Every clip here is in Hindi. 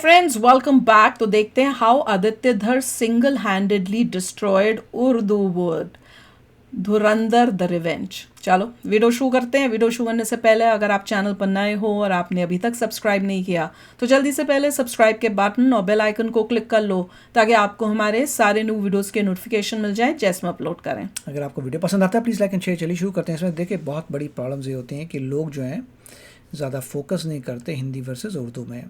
Friends, welcome back. तो देखते हैं हाउ आदित्य धर single handedly destroyed Urdu word Dhurandhar the revenge. चलो वीडियो शुरू करते हैं। वीडियो शुरू करने से पहले अगर आप चैनल पर नए हो और आपने अभी तक सब्सक्राइब नहीं किया तो जल्दी से पहले सब्सक्राइब के बटन और बेल आइकन को क्लिक कर लो ताकि आपको हमारे सारे न्यू वीडियोस के नोटिफिकेशन मिल जाए जैसे हम अपलोड करें। अगर आपको वीडियो पसंद आता है प्लीज़ लाइक एंड शेयर। चलिए शुरू करते हैं। इसमें देखिए बहुत बड़ी प्रॉब्लम्स ये होती हैं कि लोग जो हैं ज़्यादा फोकस नहीं करते हिंदी वर्सेस उर्दू में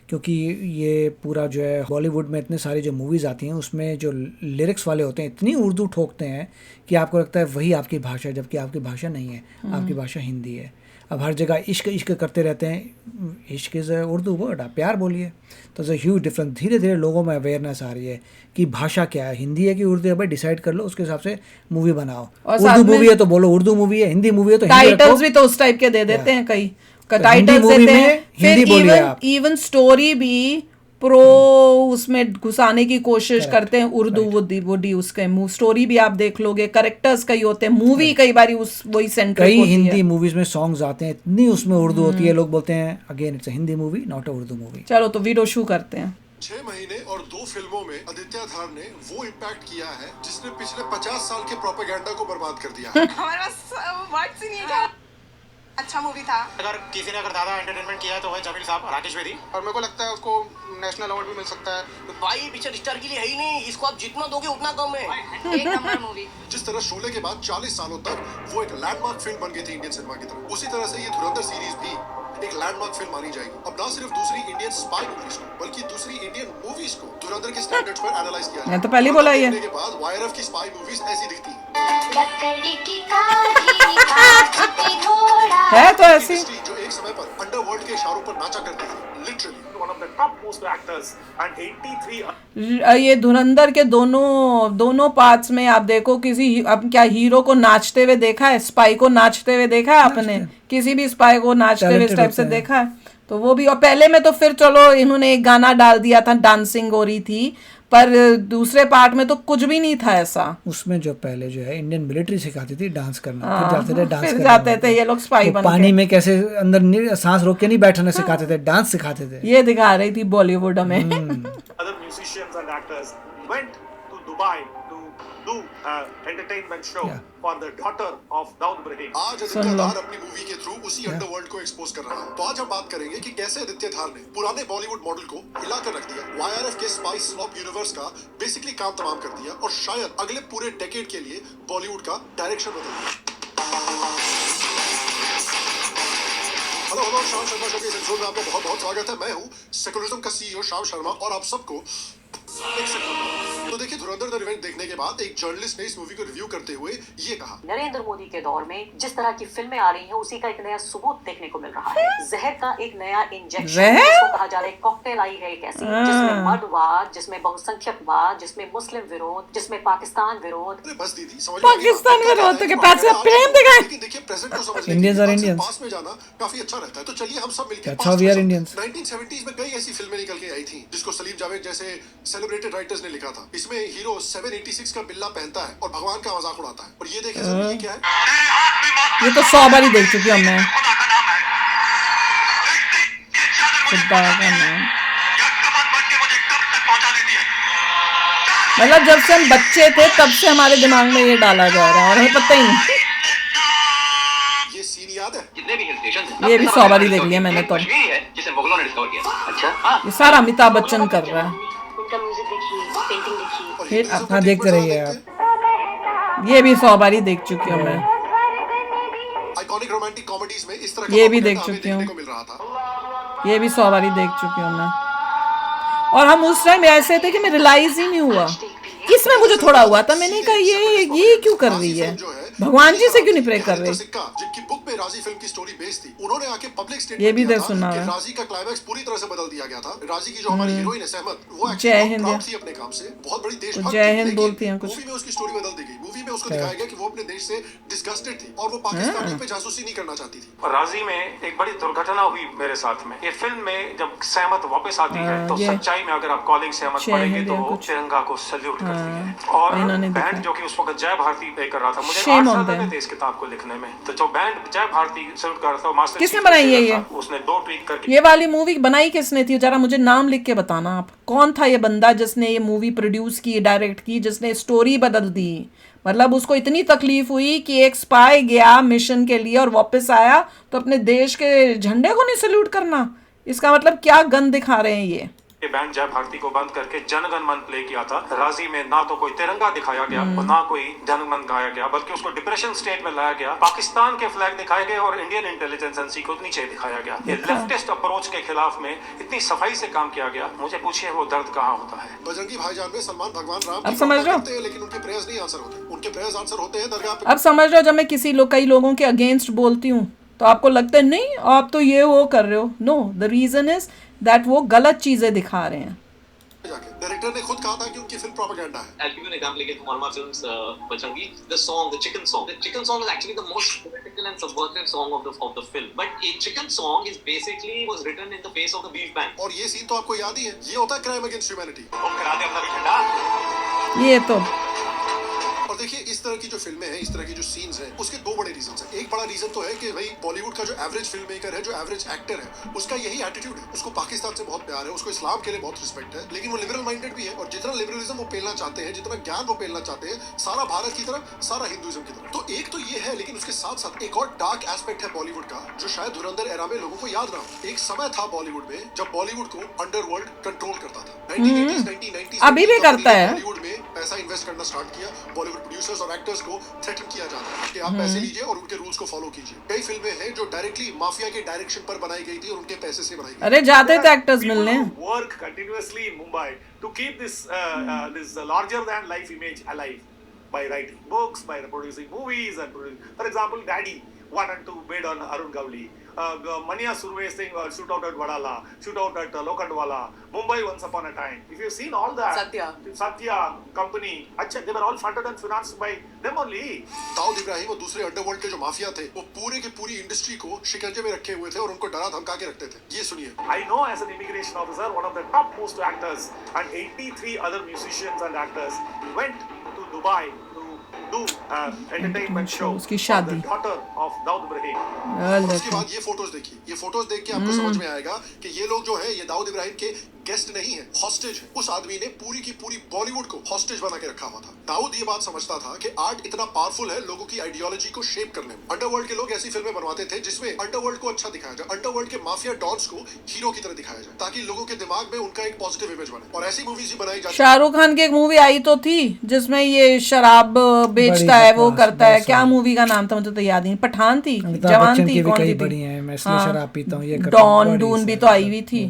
क्योंकि ये पूरा जो है बॉलीवुड में इतने सारी जो मूवीज़ आती हैं उसमें जो लिरिक्स वाले होते हैं इतनी उर्दू ठोकते हैं कि आपको लगता है वही आपकी भाषा है, जबकि आपकी भाषा नहीं है, आपकी भाषा हिंदी है। अब हर जगह इश्क इश्क करते रहते हैं। इश्क इज़ उर्दू वर्ड, आप प्यार बोलिए। तो इज़ ह्यूज डिफरेंस। धीरे धीरे लोगों में अवेयरनेस आ रही है कि भाषा क्या है, हिंदी है कि उर्दू है। भाई डिसाइड कर लो, उसके हिसाब से मूवी बनाओ। उर्दू मूवी है तो बोलो उर्दू मूवी है, हिंदी मूवी है तो टाइटल्स भी तो उस टाइप के दे देते हैं, कई टाइटल्स देते हैं। फिर इवन स्टोरी भी प्रो उसमें घुसाने की कोशिश करते हैं उर्दू वुडी उसके स्टोरी भी आप देख लोगे, करेक्टर्स कई होते हैं, मूवी कई बार उस वही सेंट्रिक कई होती है। हिंदी मूवीज में सॉन्ग्स आते हैं इतनी उसमें उर्दू होती है, लोग बोलते हैं again it's a Hindi movie not a Urdu movie. चलो तो वीडियो शुरू करते हैं। 6 महीने और 2 फिल्मों में आदित्य धार ने वो इम्पैक्ट किया है जिसने पिछले 50 साल के प्रोपेगेंडा को बर्बाद कर दिया है। हमारे पास वर्ड्स ही नहीं है। अच्छा मूवी था। अगर किसी ने ज्यादा एंटरटेनमेंट किया है तो है जमील साहब, राकेश बेदी, और मेरे को लगता है उसको नेशनल अवार्ड भी मिल सकता है। तो भाई पिक्चर स्टार के लिए है ही नहीं, इसको आप जितना दोगे उतना कम है। एक नंबर मूवी। जिस तरह शोले के बाद 40 सालों तक वो एक लैंडमार्क फिल्म बन गई थी इंडियन सिनेमा की तरफ, उसी तरह से ये धुरंधर सीरीज भी एक लैंडमार्क फिल्म मानी जाएगी। अब ना सिर्फ दूसरी इंडियन स्पाई मूवीज को बल्कि दूसरी इंडियन मूवीज को धुरंधर के स्टैंडर्ड्स पर एनालाइज किया मैं तो पहले बोला ये के बाद वायरफ की स्पाई मूवीज ऐसी दिखती है तो ऐसी जो एक समय पर अंडरवर्ल्ड के इशारों पर नाचा करती थी। Literally one of the top most actors and 83 ये धुरंधर के दोनों पार्ट्स में आप देखो, किसी अब क्या हीरो को नाचते हुए देखा है, स्पाई को नाचते हुए देखा है आपने? किसी भी स्पाई को नाचते हुए इस टाइप से देखा है? तो वो भी, और पहले में तो फिर चलो इन्होंने एक गाना डाल दिया था, डांसिंग हो रही थी, पर दूसरे पार्ट में तो कुछ भी नहीं था ऐसा। उसमें जो पहले जो है इंडियन मिलिट्री सिखाती थी डांस करना, फिर जाते थे डांस फिर जाते थे ये लोग स्पाई बन के। पानी में कैसे अंदर सांस रोक के नहीं बैठना सिखाते थे, डांस सिखाते थे। ये दिखा रही थी बॉलीवुड में। other musicians and actors went to Dubai to do entertainment show for the daughter of Daud Ibrahim. आज आदित्य धार अपनी मूवी के थ्रू उसी अंडरवर्ल्ड को एक्सपोज कर रहा है। तो आज हम बात करेंगे कि कैसे आदित्य धार ने पुराने बॉलीवुड मॉडल को हिलाकर रख दिया, वाईआरएफ के स्पाइस ऑफ यूनिवर्स का बेसिकली काम तमाम कर दिया और शायद अगले पूरे डेकेड के लिए बॉलीवुड का डायरेक्शन बदल दिया। हेलो शाम शर्मा शो के इस एपिसोड में आपका बहुत बहुत स्वागत है। मैं हूँ सेकुलरिज्म का सीईओ शाम शर्मा और आप सबको एक सेकंड। तो देखिए, धुरंधर द रिवेंज देखने के बाद एक जर्नलिस्ट ने इस मूवी को रिव्यू करते हुए ये कहा, नरेंद्र मोदी के दौर में जिस तरह की फिल्में आ रही हैं उसी का एक नया सबूत देखने को मिल रहा है। जहर का एक नया इंजेक्शन, जिसको कहा जा रहा है कॉकटेल आई है एक ऐसी, जिसमें मर्दवाद, जिसमें बहुसंख्यकवाद, जिसमें मुस्लिम विरोध, जिसमें पाकिस्तान विरोध। बस दीदी समझ पाकिस्तान विरोध के पास प्रेम दिखाए। लेकिन देखिए प्रेजेंट को समझने इंडियंस और इंडियंस पास में जाना काफी अच्छा रहता है। तो चलिए हम सब मिलकर अच्छा वी आर इंडियंस। 1970s में कई ऐसी फिल्में निकल के आई थी जिसको सलीम जावेद जैसे सेलिब्रेटेड राइटर्स ने लिखा था। इसमें हीरो 786 का बिल्ला पहनता है और भगवान का मजाक उड़ाता है। और ये देखें सब, ये क्या है? ये तो 100 बार ही देख चुकी हूँ मैं। खुदा का नाम, मतलब जब से हम बच्चे थे तब से हमारे दिमाग में ये डाला जा रहा है और हमें पता ही नहीं। ये सीन याद है? जितने भी हिल स्टेशन ये भी 100 बार ही देख लिया मैंने तो। जिसे मुगलों ने डिस्कवर किया। अच्छा ये सारा अमिताभ बच्चन कर रहा है। उनका म्यूजिक देखिए, पेंटिंग देखिए। और फिर हिंदुइज्म अपना को देखते एक बार रहिए देखते आप। ये भी 100 बार ही देख चुकी हूँ मैं। आइकॉनिक रोमांटिक कॉमेडीज में इस तरह का ये भी propaganda देख हमें चुकी हूँ। देखने को मिल रहा था। ये भी 100 बार ही देख चुकी हूँ मैं। और हम उस टाइम ऐसे थे कि मैं रियलाइज ही नहीं हुआ। इसमें मुझे थोड़ा हुआ था, मैंने कहा ये क्यों कर रही है, भगवान जी से क्यों नहीं प्रे कर रही। जिनकी बुक में राजी फिल्म की स्टोरी बेस्ड थी, उन्होंने आके पब्लिक ये स्टेटमेंट भी दिया देख था सुना कि है। राजी का क्लाइमैक्स पूरी तरह से बदल दिया गया था। राजी की जो हमारी हीरोइन है सहमत, वो जय एक्चुअली हिंद। प्राउड थी अपने काम से, बहुत बड़ी देशभक्त जय थी, हिंद लेकिन बोलती हैं कुछ। मूवी में उसकी स्टोरी बदल दी गई। मूवी में उसको दिखाया गया कि वो अपने देश से डिस्गस्टेड थी और वो पाकिस्तानियों पे जासूसी नहीं करना चाहती थी। राजी में एक बड़ी दुर्घटना हुई मेरे साथ में। ये फिल्म में जब सहमत वापस आती है तो सच्चाई में अगर आप कॉलिंग सहमत पढ़ेंगे तो वो तिरंगा को सल्यूट करती है। और बैंड जो कि उस वक्त जय भारती पे कर रहा था, मुझे 8 साल लगे थे इस किताब को लिखने में। तो जो बैंड जय जय भारती सल्यूट कर रहा था मास्टर किसने चीफ बनाई है का ये? उसने 2 ट्वीट करके ये वाली मूवी बनाई किसने थी? जरा मुझे नाम लिख के बताना आप, कौन था ये बंदा जिसने ये मूवी प्रोड्यूस की, डायरेक्ट की, जिसने स्टोरी बदल दी? मतलब उसको इतनी तकलीफ हुई कि एक स्पाई गया मिशन के लिए और वापस आया तो अपने देश के झंडे को नहीं सल्यूट करना? इसका मतलब क्या गन दिखा रहे हैं ये? बैंड जय भारती को बंद करके जनगण मन प्ले किया था। राजी में ना तो कोई तिरंगा दिखाया गया और ना कोई जनगण गाया गया, बल्कि उसको डिप्रेशन स्टेट में लाया गया। पाकिस्तान के फ्लैग दिखाए गए और इंडियन इंटेलिजेंस एजेंसी को नीचे दिखाया गया। ये लेफ्टिस्ट अप्रोच के खिलाफ में इतनी सफाई से काम किया गया। मुझे पूछिए वो दर्द कहाँ होता है? बजरंगी भाईजान में सलमान भगवान राम अब समझ रहे हो? करते हैं, लेकिन उनके प्रेयर्स नहीं आंसर होते। उनके प्रेयर्स आंसर होते हैं दरगाह पे। अब समझ रहे हो, जब मैं कई लोगों के अगेंस्ट बोलती हूँ तो आपको लगता है नहीं आप तो ये वो कर रहे हो। No, the reason is that वो गलत चीजें दिखा रहे हैं। डायरेक्टर ने खुद कहा था कि उनकी फिल्म प्रोपेगेंडा है। I'll give you an example again from one of my films, Bajrangi. The song, the chicken song. The chicken song is actually the most political and subversive song of the film. But a chicken song is basically was written in the face of the beef bank. और ये सीन तो आपको याद ही है, ये होता है क्राइम अगेंस्ट ह्यूमैनिटी। करा दे अपना भी ठंडा। ये तो और देखिए इस तरह की जो फिल्में हैं, इस तरह की जो सीन्स हैं, उसके 2 बड़े रीजन हैं। एक बड़ा रीजन तो है कि भाई बॉलीवुड का जो एवरेज फिल्म मेकर है, जो एवरेज एक्टर है, उसका यही एटीट्यूड है। उसको पाकिस्तान से बहुत प्यार है, उसको इस्लाम के लिए बहुत रिस्पेक्ट है, लेकिन वो लिबरल माइंडेड भी है। और जितना लिबरलिज्म वो पेलना चाहते हैं, जितना ज्ञान वो पेलना चाहते हैं, सारा भारत की तरफ, सारा हिंदुइज्म की तरफ। तो एक तो ये है, लेकिन उसके साथ साथ एक और डार्क एस्पेक्ट है बॉलीवुड का, जो शायद धुरंधर एरा में लोगों को याद ना हो। एक समय था बॉलीवुड में जब बॉलीवुड को अंडरवर्ल्ड कंट्रोल करता था। 1980s 1990s अभी भी करता है। बॉलीवुड में पैसा इन्वेस्ट करना स्टार्ट किया। बॉलीवुड प्रोड्यूसर्स और एक्टर्स को थ्रेटन किया जाता है कि आप पैसे लीजिए और उनके रूल्स को फॉलो कीजिए। कई फिल्में हैं जो डायरेक्टली माफिया के डायरेक्शन पर बनाई गई थी और उनके पैसे से बनाई गई। अरे जाते थे एक्टर्स मिलने। Work continuously in Mumbai to keep this larger than life image alive by writing books, by producing movies, and for example, Daddy 1 and 2 made on Arun Gavli. Mania Surve's thing, shoot out at Wadala, shoot out at Lokhandwala, Mumbai Once Upon a Time. If you've seen all that, Satya company, they were all funded and financed by them only. Dawood Ibrahim और दूसरे अंडरवर्ल्ड के जो माफिया थे, वो पूरे की पूरी इंडस्ट्री को शिकंजे में रखे हुए थे और उनको डरा धमका के रखते थे। ये सुनिए। I know as an immigration officer, one of the top most actors and 83 other musicians and actors went to Dubai to do entertainment show उसकी for शादी। the daughter of Daud Ibrahim. और उसके बाद ये फोटोज देखिए। ये फोटोज देख के आपको समझ में आएगा कि ये लोग जो है, ये दाऊद इब्राहिम के गेस्ट नहीं है, हॉस्टेज है। उस आदमी ने पूरी की पूरी बॉलीवुड को हॉस्टेज बना के रखा हुआ था। दाऊद ये बात समझता था कि आर्ट इतना पावरफुल है लोगों की आइडियोलॉजी को शेप करने में। अंडरवर्ल्ड के लोग ऐसी फिल्में बनवाते थे जिसमें अंडरवर्ल्ड को अच्छा दिखाया जाए, अंडरवर्ल्ड के माफिया डॉन्स को हीरो की तरह दिखाया जाए, ताकि लोगों के दिमाग में उनका एक पॉजिटिव इमेज बने। और ऐसी मूवीज ही बनाई जाती। शाहरुख खान की एक मूवी आई तो थी जिसमें ये शराब बेचता है, वो करता है। क्या मूवी का नाम था मुझे तो याद नहीं। पठान थी, जवान थी, कौन सी थी? मैं इसलिए शराब पीता हूँ, ये करता हूँ, डॉन डून भी तो आई हुई थी।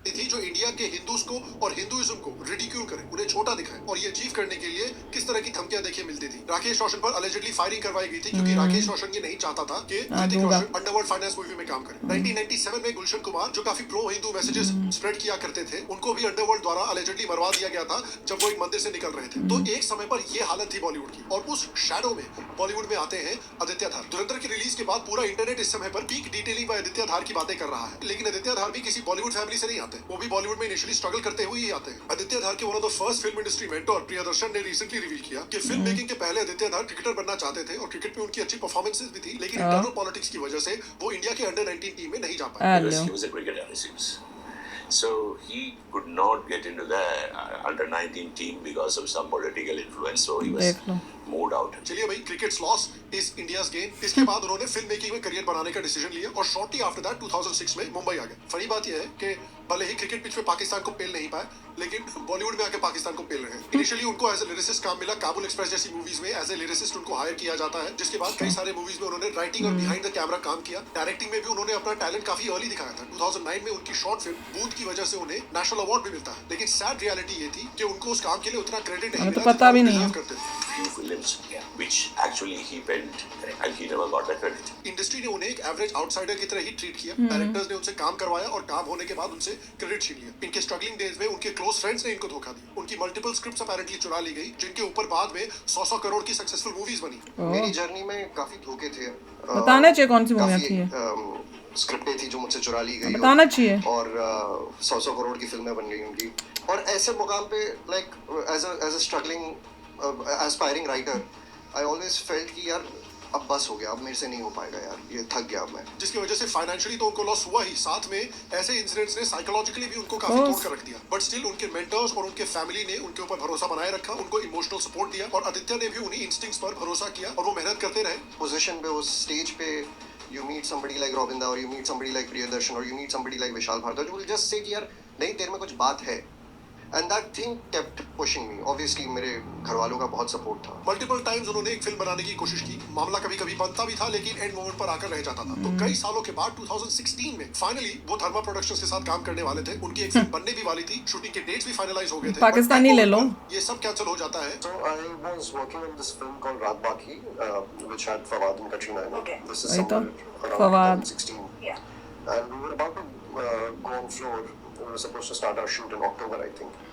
थी जो इंडिया के हिंदूज को और हिंदुइज्म को रिडिक्यूल करे, उन्हें छोटा दिखाए। और ये अचीव करने के लिए किस तरह की धमकियां देखिए मिलती थी। राकेश रोशन पर अलेजिडली फायरिंग करवाई गई थी क्योंकि राकेश रोशन ये नहीं चाहता था कि Hrithik Roshan underworld finance movie में काम करे। 1997 में गुलशन कुमार, जो काफी प्रो हिंदू मैसेजेस स्प्रेड किया करते थे, उनको भी अंडरवर्ल्ड द्वारा अलेजिडली मरवा दिया गया था जब वो एक मंदिर से निकल रहे थे। तो एक समय पर ये हालत थी बॉलीवुड की। और उस शैडो में बॉलीवुड में आते हैं आदित्य धार। धुरंधर की रिलीज के बाद पूरा इंटरनेट इस समय पर पीक डिटेलिंग में आदित्य धार की बातें कर रहा है। लेकिन आदित्य धार भी किसी बॉलीवुड फैमिली से नहीं आते, वो भी बॉलीवुड में इनिशियली स्ट्रगल करते हुए ही आते हैं। आदित्य धार के one of the first film industry mentor Priyadarshan ने रिसेंटली रिवील किया कि फिल्म मेकिंग के पहले आदित्य धार क्रिकेटर बनना चाहते थे और क्रिकेट में उनकी अच्छी परफॉर्मेंसेस भी थी, लेकिन इंटरनल पॉलिटिक्स की वजह से वो इंडिया के अंडर 19 टीम में नहीं जा पाए। He was a cricketer, it seems. So he could not get into the under 19 team because of some political influence. So he was moved out. चलिए भाई, crickets loss is India's game. इसके बाद उन्होंने फिल्म मेकिंग में करियर बनाने का डिसीजन लिया और शॉर्टली आफ्टर दैट 2006 में मुंबई आ गए। फनी बात यह है कि भले ही क्रिकेट पिच पे पाकिस्तान को पेल नहीं पाए, लेकिन बॉलीवुड में आके पाकिस्तान को पेल रहे हैं। इनिशियली उनको एज ए लिरिसिस्ट काम मिला। काबुल एक्सप्रेस जैसी मूवीज में एज ए लिरिसिस्ट उनको हायर किया जाता है, जिसके बाद कई सारे मूवीज में उन्होंने राइटिंग और बिहाइंड द कैमरा काम किया। डायरेक्टिंग में भी उन्होंने अपना टैलेंट काफी अर्ली दिखाया था। 2009 में उनकी शॉर्ट फिल्म बूथ की वजह से उन्हें नेशनल अवार्ड भी मिलता है। लेकिन सैड रियलिटी ये थी कि उनको उस काम के लिए उतना क्रेडिट नहीं मिला पता भी नहीं करते थे। Few films which actually he penned and he never got the credit. Industry ने उन्हें एक एवरेज आउटसाइडर की तरह ही ट्रीट किया। डायरेक्टर्स ने उनसे काम करवाया और काम होने के बाद उनसे क्रेडिट छीन लिया। इनके स्ट्रगलिंग डेज में उनके क्लोज फ्रेंड्स ने इनको धोखा दिया। उनकी मल्टीपल स्क्रिप्ट्स अपैरेंटली चुरा ली गई, जिनके ऊपर बाद में 100 करोड़ की सक्सेसफुल मूवीज बनी। मेरी जर्नी में काफी धोखे थे। बताना चाहिए कौन सी मूवी थी। स्क्रिप्टें थी जो मुझसे चुरा ली गई, बताना चाहिए। और 100 करोड़ की फिल्में बन गई उनकी। और ऐसे मुकाम पे like as a struggling aspiring writer, I always felt कि यार अब बस हो गया, अब मेरे से नहीं हो पाएगा यार, ये थक गया अब मैं। जिसकी वजह से फाइनेंशियली तो उनको लॉस हुआ ही, साथ में ऐसे इंसिडेंट्स ने साइकोलॉजिकली भी उनको काफी तोड़ कर रख दिया। बट स्टिल उनके मेंटर्स और उनके फैमिली ने उनके ऊपर भरोसा बनाए रखा, उनको इमोशनल सपोर्ट दिया, और आदित्य ने भी उन्हीं इंस्टिंक्ट्स पर भरोसा किया और वो मेहनत करते रहे। पोजीशन पे, उस स्टेज पे you meet somebody like Robinda or you meet somebody like Priyadarshan or you meet somebody like Vishal Bhardwaj who will just say कि यार नहीं तेरे में कुछ बात है, and that thing kept pushing me. Obviously मेरे घर वालों का बहुत सपोर्ट था। मल्टीपल टाइम्स उन्होंने एक फिल्म बनाने की कोशिश की, मामला कभी कभी बनता भी था लेकिन एंड मोमेंट पर आकर रह जाता था। तो कई सालों के बाद 2016 में फाइनली वो धर्मा प्रोडक्शंस के साथ काम करने वाले थे, उनकी एक फिल्म बनने भी वाली थी, शूटिंग के डेट्स भी फाइनलाइज हो गए थे, पाकिस्तानी ले लो, ये सब कैंसिल हो जाता है। So I was working on this film called Raat Baki, which had Fawad and Katrina in it. Okay. This is वही तो, somewhere around Fawad. 2016. Yeah. And we were about to go on floor. We were supposed to start our shoot in October, I think.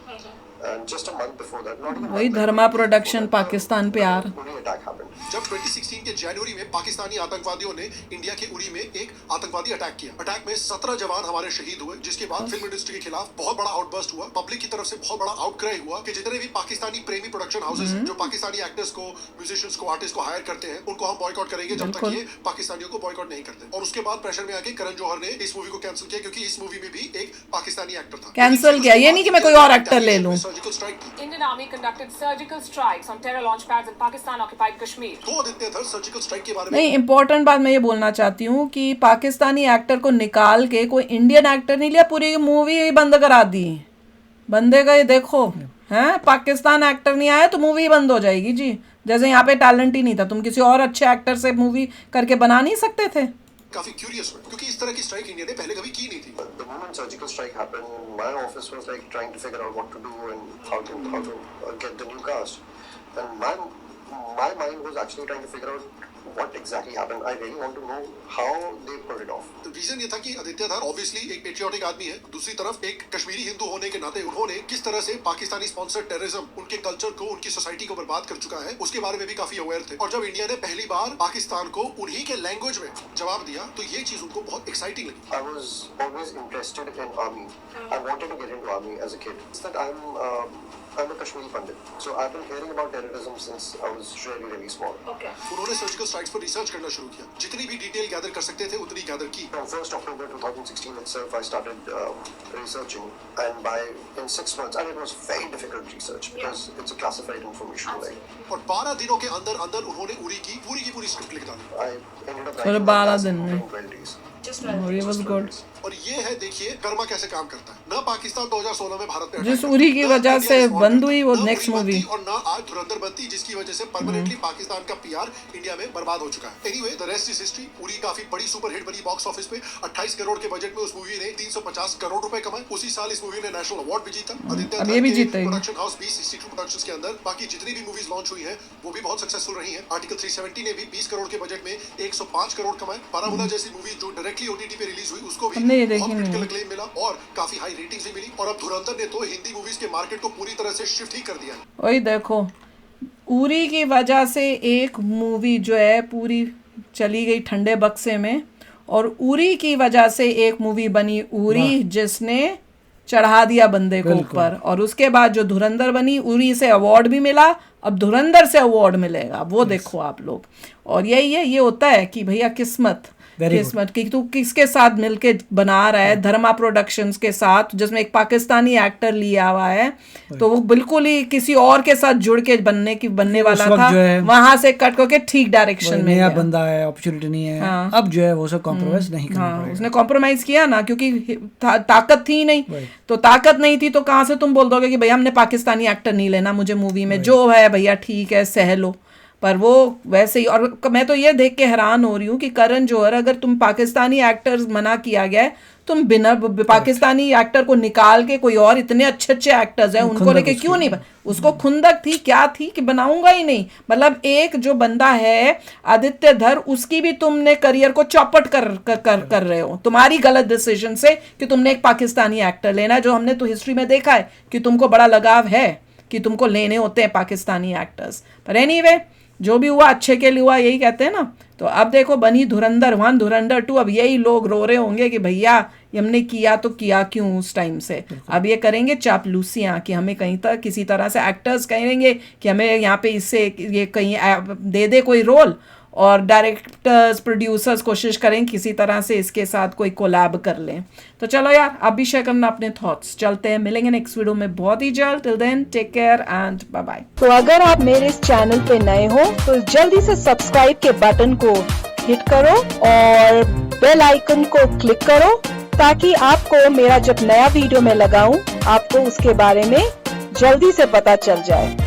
And just a month before that, not even वही धर्मा प्रोडक्शन पाकिस्तान प्यार। Uri attack happened. जब 2016 के जनवरी में पाकिस्तानी आतंकवादियों ने इंडिया के उरी में एक आतंकवादी अटैक किया। अटैक में 17 जवान हमारे शहीद हुए, जिसके बाद फिल्म इंडस्ट्री के खिलाफ बहुत बड़ा आउटबर्स्ट हुआ, पब्लिक की तरफ से बहुत बड़ा आउटक्राई हुआ कि जितने भी पाकिस्तानी प्रेमी प्रोडक्शन हाउसेस हैं, जो पाकिस्तानी एक्टर्स को, म्यूजिशियंस को, आर्टिस्ट को हायर करते हैं, उनको हम बॉयकॉट करेंगे जब तक ये पाकिस्तानियों को बॉयकॉट नहीं करते। और उसके बाद प्रेशर में आके करण जौहर ने इस मूवी को कैंसिल किया, क्योंकि इस मूवी में भी एक पाकिस्तानी एक्टर था। कैंसिल किया, ये नहीं कि मैं कोई और एक्टर ले लूं। सर्जिकल स्ट्राइक की। Indian Army conducted surgical strikes on terror launch pads in Pakistan-occupied Kashmir. तो आदित्य धर सर्जिकल स्ट्राइक के बारे में नहीं, इम्पोर्टेंट बात मैं ये बोलना चाहती हूँ कि पाकिस्तानी एक्टर को निकाल के कोई इंडियन एक्टर नहीं लिया, पूरी मूवी ही बंद करा दी। बंदे का ये देखो, हैं, पाकिस्तान एक्टर नहीं आया तो मूवी बंद हो जाएगी जी। जैसे यहाँ पे टैलेंट ही नहीं था, तुम किसी और अच्छे एक्टर से मूवी करके बना नहीं सकते थे। काफी क्यूरियस हुए, क्योंकि इस तरह की स्ट्राइक इंडिया ने पहले कभी की नहीं थी। But the moment surgical strike happened, my office was like trying to figure out what to do and how to get the new cast. And my mind was actually trying to figure out what exactly happened. I really want to know how they pulled it off. Reason ये था कि आदित्य धर ऑब्वियसली एक पेट्रियोटिक आदमी है, दूसरी तरफ एक कश्मीरी हिंदू होने के नाते उन्होंने किस तरह से पाकिस्तानी स्पॉन्सर्ड टेररिज्म उनके कल्चर को, उनकी सोसाइटी को बर्बाद कर चुका है, उसके बारे में भी काफी अवेयर थे। और जब इंडिया ने पहली बार पाकिस्तान को उन्हीं के लैंग्वेज में जवाब दिया तो ये चीज उनको बहुत एक्साइटिंग लगी। I was always interested in army. I wanted to get into army as a kid. It's that I'm a Kashmiri Pandit, so I've been hearing about terrorism since I was really small. Okay. उन्होंने सर्जिकल स्ट्राइक्स पर रिसर्च करना शुरू किया, जितनी भी डिटेल गैदर कर सकते थे उतनी गैदर की। From 1st October 2016 itself, I started researching, and in 6 months, and it was very difficult research because it's a classified information. Like, और 12 दिनों के अंदर अंदर उन्होंने उरी की पूरी स्क्रिप्ट लिख डाली। I ended up फिर writing 12 that दिन में। in 12 days. और ये वाज गुड। और ये है, देखिए कर्मा कैसे काम करता है। न पाकिस्तान 2016 में भारत पे जिस attack उरी किया, की न वजह इंडिया से respond बंद किया, हुई वो न नेक्स्ट उरी मूवी। बनती और न आज धुरंधर बनती, जिसकी वजह से परमानेंटली पाकिस्तान का पीआर इंडिया में बर्बाद हो चुका है। Anyway, the rest is history. Uri काफी बड़ी सुपर हिट बनी बॉक्स ऑफिस पे। 28 करोड़ के बजट में उस मूवी ने 350 करोड़ रुपए कमाए। उसी साल इस मूवी ने नेशनल अवार्ड भी जीता। आदित्य अब धर ये भी के जीतेगी। प्रोडक्शन हाउस B62 प्रोडक्शंस के अंदर बाकी जितनी भी मूवीज लॉन्च हुई हैं वो भी बहुत सक्सेसफुल रही हैं। आर्टिकल 370 ने भी 20 करोड़ के बजट में 105 करोड़ कमाए। बारामूला जैसी मूवी जो डायरेक्टली OTT पे रिलीज हुई उसको भी हमने ये बहुत देखी क्रिटिकल नहीं। एक्लेम मिला और काफी हाई रेटिंग्स भी मिली। और अब धुरंधर ने तो हिंदी मूवीज के मार्केट को पूरी तरह से शिफ्ट ही कर दिया है। वही देखो, उरी की वजह से एक मूवी जो है पूरी चली गई ठंडे बक्से में, और उरी की वजह से एक मूवी बनी उरी जिसने चढ़ा दिया बंदे को ऊपर। और उसके बाद जो धुरंधर बनी, उरी से अवार्ड भी मिला, अब धुरंधर से अवार्ड मिलेगा, वो देखो आप लोग। और यही है, ये होता है कि भैया किस्मत कि तू किसके साथ मिलके बना रहा है। धर्मा प्रोडक्शंस के साथ, जिसमें एक पाकिस्तानी एक्टर लिया हुआ है, तो वो बिल्कुल ही किसी और के साथ जुड़ के बनने वाला था, वहां से कट करके ठीक डायरेक्शन में नया बंदा है, अपॉर्चुनिटी नहीं है। हाँ। अब जो है वो सब कॉम्प्रोमाइज नहीं करना पड़ेगा। उसने कॉम्प्रोमाइज किया ना, क्योंकि ताकत थी नहीं। तो ताकत नहीं थी तो कहाँ से तुम बोल दोगे कि भैया हमने पाकिस्तानी एक्टर नहीं लेना मुझे मूवी में, जो है भैया ठीक है सह लो। पर वो वैसे ही। और मैं तो ये देख के हैरान हो रही हूँ कि करण जौहर, अगर तुम पाकिस्तानी एक्टर्स मना किया गया है, तुम बिना पाकिस्तानी एक्टर को निकाल के कोई और इतने अच्छे एक्टर्स हैं उनको लेके क्यों नहीं उसको खुंदक थी क्या थी कि बनाऊंगा ही नहीं। मतलब एक जो बंदा है आदित्य धर, उसकी भी तुमने करियर को चौपट कर रहे हो, तुम्हारी गलत डिसीजन से कि तुमने एक पाकिस्तानी एक्टर लेना, जो हमने तो हिस्ट्री में देखा है कि तुमको बड़ा लगाव है कि तुमको लेने होते हैं पाकिस्तानी एक्टर्स। पर एनीवे, जो भी हुआ अच्छे के लिए हुआ, यही कहते हैं ना। तो अब देखो बनी धुरंधर 1, धुरंधर 2, अब यही लोग रो रहे होंगे कि भैया हमने किया तो किया क्यों उस टाइम से। अब ये करेंगे चापलूसियाँ कि हमें कहीं तक किसी तरह से एक्टर्स कहेंगे कि हमें यहाँ पे इससे ये कहीं दे कोई रोल, और डायरेक्टर्स प्रोड्यूसर्स कोशिश करें किसी तरह से इसके साथ कोई कोलैब कर लें। तो चलो यार, आप भी शेयर करना अपने थॉट्स। चलते हैं, मिलेंगे नेक्स्ट वीडियो में बहुत ही जल्द। Till then take care and bye bye. तो अगर आप मेरे इस चैनल पे नए हो तो जल्दी से सब्सक्राइब के बटन को हिट करो और बेल आइकन को क्लिक करो ताकि आपको मेरा जब नया वीडियो मैं लगाऊं आपको उसके बारे में जल्दी से पता चल जाए।